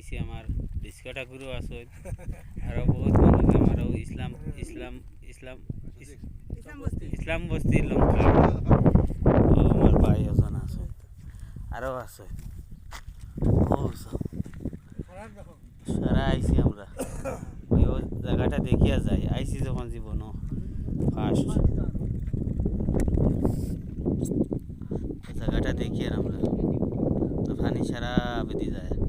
আইসি আমার ডিস্কা ঠাকুরও আছে আরও বহুত মানুষ আমারও ইসলাম ইসলাম ইসলাম ইসলাম বস্তির লঙ্কা আমার ভাই ওজন আছে আরও আছে সারা আইসি আমরা ওই জায়গাটা দেখিয়া যাই আইসি যখন জীবনও ফার্স্ট জায়গাটা দেখিয়ে আমরা তো পানি সারা বেঁধে যায়